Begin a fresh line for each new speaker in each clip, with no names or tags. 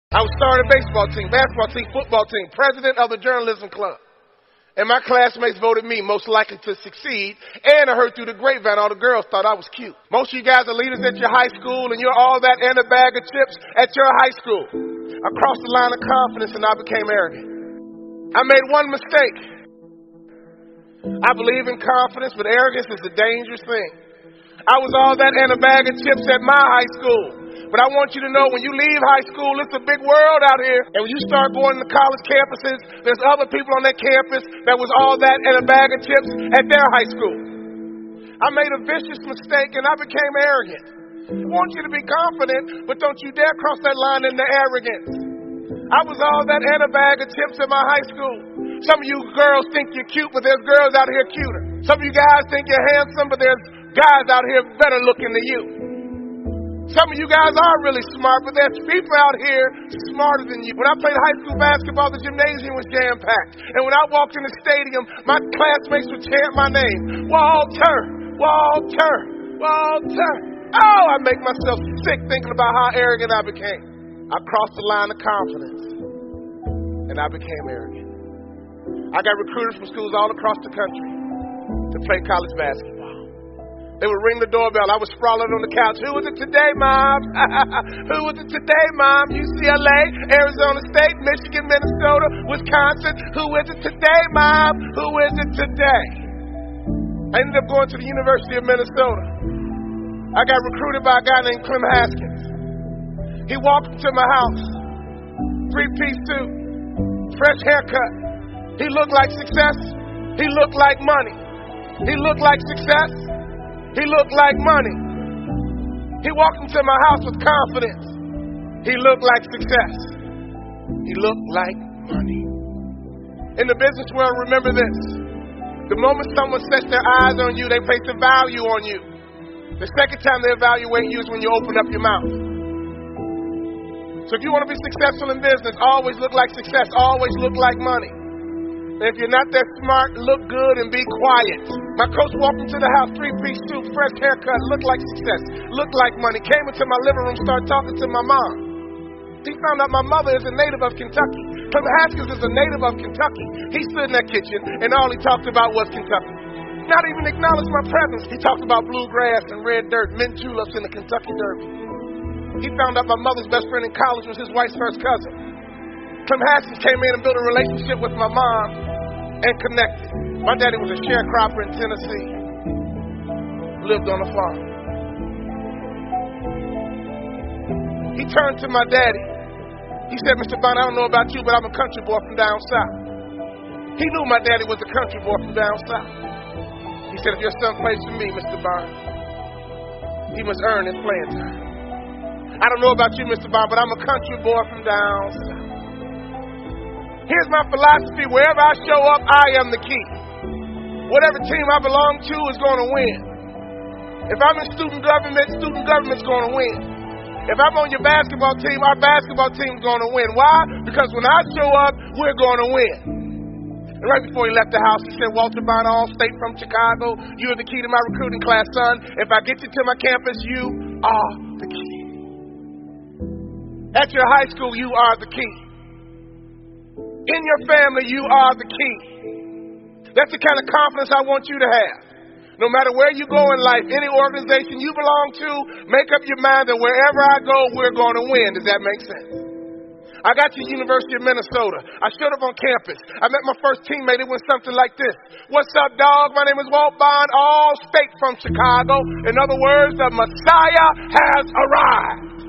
I was starting a baseball team, basketball team, football team, president of the journalism club. And my classmates voted me most likely to succeed. And I heard through the grapevine all the girls thought I was cute. Most of you guys are leaders at your high school, and you're all that and a bag of chips at your high school. I crossed the line of confidence and I became arrogant. I made one mistake. I believe in confidence, but arrogance is a dangerous thing. I was all that and a bag of chips at my high school. But I want you to know, when you leave high school, it's a big world out here. And when you start going to college campuses, there's other people on that campus that was all that and a bag of chips at their high school. I made a vicious mistake and I became arrogant. I want you to be confident, but don't you dare cross that line into arrogance. I was all that and a bag of chips at my high school. Some of you girls think you're cute, but there's girls out here cuter. Some of you guys think you're handsome, but there's guys out here better looking than you. Some of you guys are really smart, but there's people out here smarter than you. When I played high school basketball, the gymnasium was jam-packed. And when I walked in the stadium, my classmates would chant my name. Walter, Walter, Walter. Oh, I make myself sick thinking about how arrogant I became. I crossed the line of confidence, and I became arrogant. I got recruited from schools all across the country to play college basketball. They would ring the doorbell. I was sprawling on the couch. Who is it today, Mom? Who is it today, Mom? UCLA, Arizona State, Michigan, Minnesota, Wisconsin. Who is it today, Mom? Who is it today? I ended up going to the University of Minnesota. I got recruited by a guy named Clem Haskins. He walked into my house, 3-piece suit, fresh haircut. He looked like success. He looked like money. He looked like success. He looked like money. He walked into my house with confidence. He looked like success. He looked like money. In the business world, remember this. The moment someone sets their eyes on you, they place a value on you. The second time they evaluate you is when you open up your mouth. So if you want to be successful in business, always look like success. Always look like money. And if you're not that smart, look good and be quiet. My coach walked into the house, 3-piece suit, fresh haircut, looked like success, looked like money. Came into my living room, started talking to my mom. He found out my mother is a native of Kentucky. Clem Haskins is a native of Kentucky. He stood in that kitchen, and all he talked about was Kentucky. Not even acknowledged my presence. He talked about bluegrass and red dirt, mint juleps in the Kentucky Derby. He found out my mother's best friend in college was his wife's first cousin. Clem Haskins came in and built a relationship with my mom and connected. My daddy was a sharecropper in Tennessee. Lived on a farm. He turned to my daddy. He said, Mr. Bond, I don't know about you, but I'm a country boy from down south. He knew my daddy was a country boy from down south. He said, if your son plays for me, Mr. Bond, he must earn his playing time. I don't know about you, Mr. Bond, but I'm a country boy from down south. Here's my philosophy. Wherever I show up, I am the key. Whatever team I belong to is going to win. If I'm in student government's going to win. If I'm on your basketball team, our basketball team's going to win. Why? Because when I show up, we're going to win. And right before he left the house, he said, Walter Bond, All-State from Chicago, you are the key to my recruiting class, son. If I get you to my campus, you are the key. At your high school, you are the key. In your family, you are the key. That's the kind of confidence I want you to have. No matter where you go in life, any organization you belong to, make up your mind that wherever I go, we're going to win. Does that make sense? I got to the University of Minnesota. I showed up on campus. I met my first teammate. It went something like this. What's up, dog? My name is Walt Bond, All-State from Chicago. In other words, the Messiah has arrived.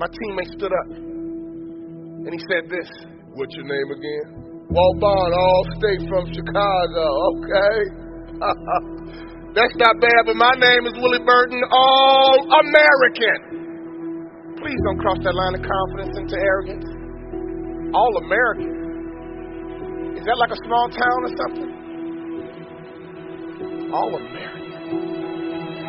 My teammate stood up, and he said this. What's your name again? Walt Bond, All-State from Chicago. Okay. That's not bad, but my name is Willie Burton, All-American. Please don't cross that line of confidence into arrogance. All-American. Is that like a small town or something? All-American.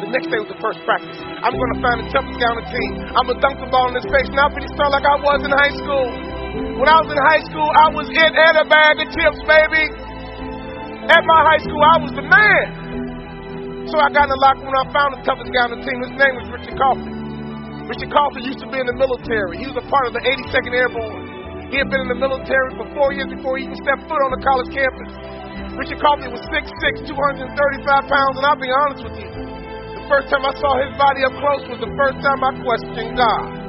The next day was the first practice. I'm going to find the toughest guy on the team. I'm going to dunk the ball in his face. Now I'm pretty strong like I was in high school. When I was in high school, I was in and a bag of chips, baby. At my high school, I was the man. So I got in the locker room and I found the toughest guy on the team. His name was Richard Coffey. Richard Coffey used to be in the military. He was a part of the 82nd Airborne. He had been in the military for 4 years before he even stepped foot on the college campus. Richard Coffey was 6'6", 235 pounds, and I'll be honest with you. The first time I saw his body up close was the first time I questioned God.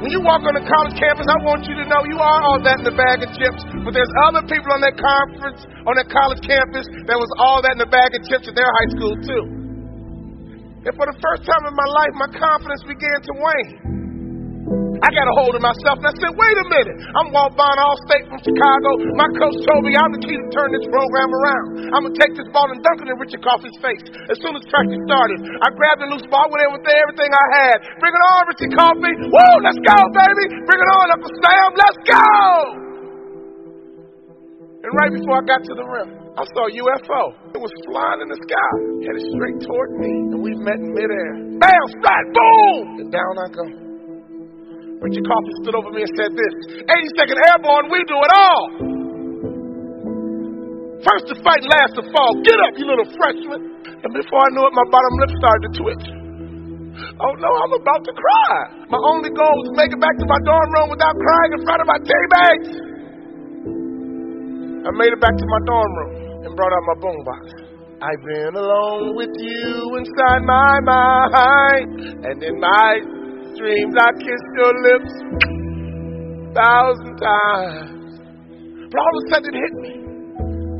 When you walk on the college campus, I want you to know you are all that in a bag of chips, but there's other people on that conference, on that college campus, that was all that in a bag of chips at their high school too. And for the first time in my life, my confidence began to wane. I got a hold of myself and I said, wait a minute. I'm Walt Bond, All-State from Chicago. My coach told me I'm the key to turn this program around. I'm going to take this ball and dunk it in Richard Coffey's face. As soon as practice started, I grabbed a loose ball, went in with everything I had. Bring it on, Richard Coffey. Woo, let's go, baby. Bring it on, Uncle Sam. Let's go. And right before I got to the rim, I saw a UFO. It was flying in the sky, headed straight toward me, and we met in midair. Bam, splat, boom! And down I go. Richard Coffey stood over me and said this, 82nd Airborne, we do it all. First to fight and last to fall. Get up, you little freshman. And before I knew it, my bottom lip started to twitch. Oh no, I'm about to cry. My only goal was to make it back to my dorm room without crying in front of my teammates. I made it back to my dorm room and brought out my boombox. I've been alone with you inside my mind, and in my dreams I kissed your lips 1,000 times. But all of a sudden it hit me.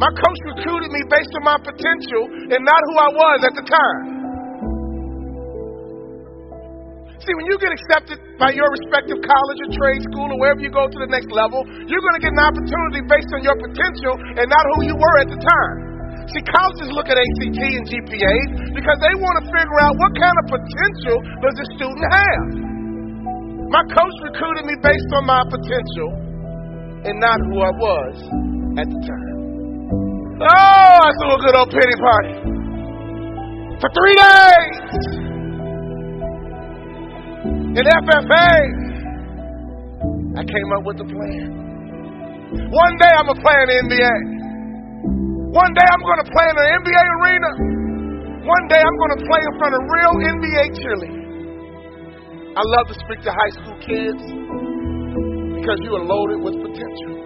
My coach recruited me based on my potential and not who I was at the time. See, when you get accepted by your respective college or trade school or wherever you go to the next level, you're going to get an opportunity based on your potential and not who you were at the time. See, colleges look at ACT and GPAs because they want to figure out what kind of potential does this student have. My coach recruited me based on my potential and not who I was at the time. Oh, I threw a good old pity party for 3 days. In FFA, I came up with a plan. One day I'm going to play in the NBA. One day I'm going to play in an NBA arena. One day I'm going to play in front of real NBA cheerleaders. I love to speak to high school kids because you are loaded with potential.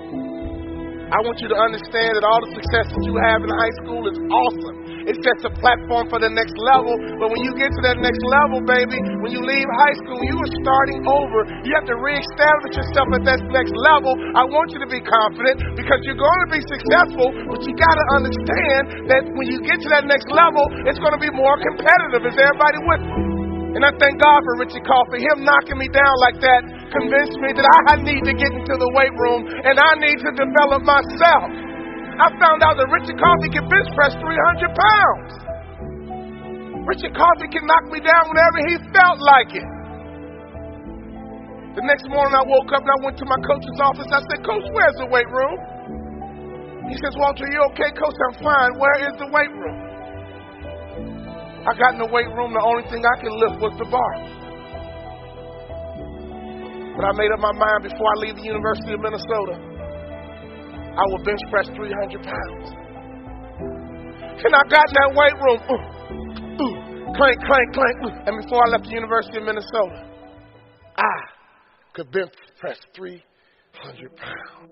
I want you to understand that all the success that you have in high school is awesome. It sets a platform for the next level. But when you get to that next level, baby, when you leave high school, you are starting over. You have to reestablish yourself at that next level. I want you to be confident because you're going to be successful, but you got to understand that when you get to that next level, it's going to be more competitive. Is everybody with me? And I thank God for Richard Coffey. Him knocking me down like that convinced me that I need to get into the weight room and I need to develop myself. I found out that Richard Coffey can bench press 300 pounds. Richard Coffey can knock me down whenever he felt like it. The next morning I woke up and I went to my coach's office. I said, Coach, where's the weight room? He says, Walter, you okay? Coach, I'm fine. Where is the weight room? I got in the weight room, the only thing I could lift was the bar. But I made up my mind before I leave the University of Minnesota, I will bench press 300 pounds. And I got in that weight room, clank, clank, clank. And before I left the University of Minnesota, I could bench press 300 pounds.